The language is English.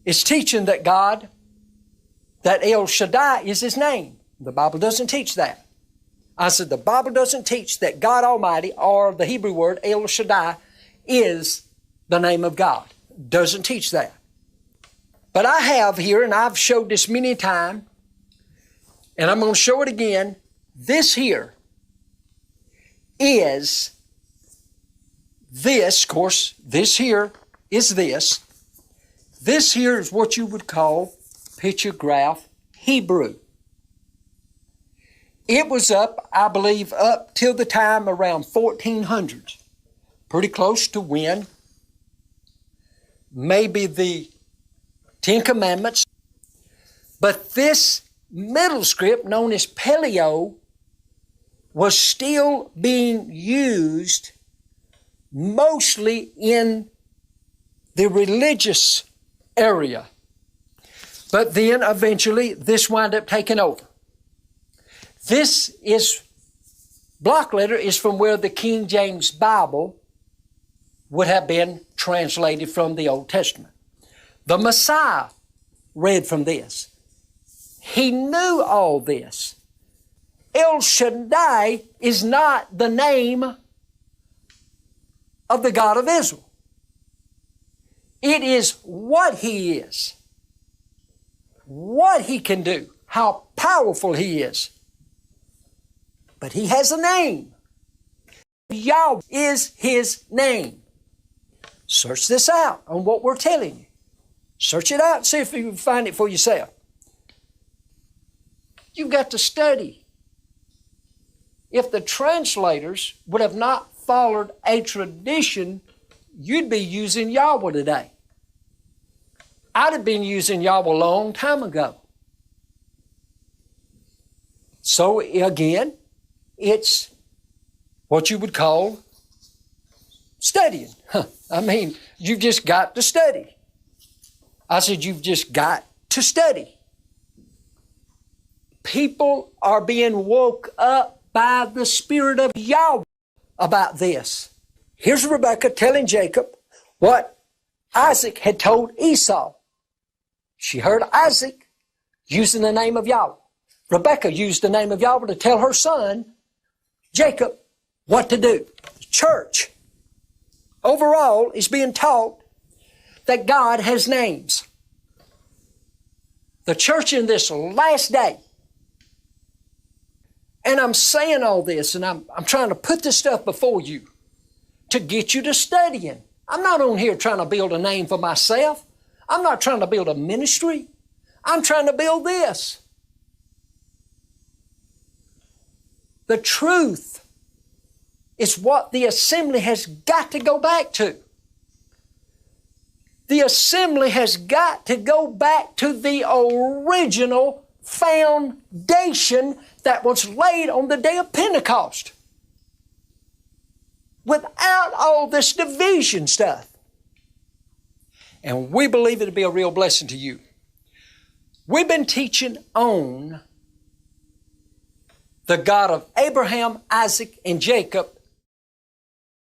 is teaching that God, that El Shaddai is His name. The Bible doesn't teach that. I said the Bible doesn't teach that God Almighty, or the Hebrew word El Shaddai, is the name of God. Doesn't teach that. But I have here, and I've showed this many times, and I'm going to show it again. This here is this, of course, this here is this. This here is what you would call pictograph Hebrew. It was up, I believe, up till the time around 1400s. Pretty close to when maybe the Ten Commandments. But this middle script, known as Paleo, was still being used mostly in the religious area. But then eventually this wound up taking over. This is, block letter is from where the King James Bible would have been translated from the Old Testament. The Messiah read from this. He knew all this. El Shaddai is not the name of the God of Israel. It is what He is, what He can do, how powerful He is. But He has a name. Yahweh is His name. Search this out on what we're telling you. Search it out and see if you can find it for yourself. You've got to study. If the translators would have not followed a tradition, you'd be using Yahweh today. I'd have been using Yahweh a long time ago. So again, it's what you would call studying. I mean, you've just got to study. I said you've just got to study. People are being woke up by the Spirit of Yahweh about this. Here's Rebekah telling Jacob what Isaac had told Esau. She heard Isaac using the name of Yahweh. Rebekah used the name of Yahweh to tell her son, Jacob, what to do. The church overall is being taught that God has names. The church in this last day, and I'm saying all this, and I'm trying to put this stuff before you to get you to studying. I'm not on here trying to build a name for myself. I'm not trying to build a ministry. I'm trying to build this. The truth is what the assembly has got to go back to. The assembly has got to go back to the original foundation that was laid on the day of Pentecost. Without all this division stuff. And we believe it'll be a real blessing to you. We've been teaching on the God of Abraham, Isaac, and Jacob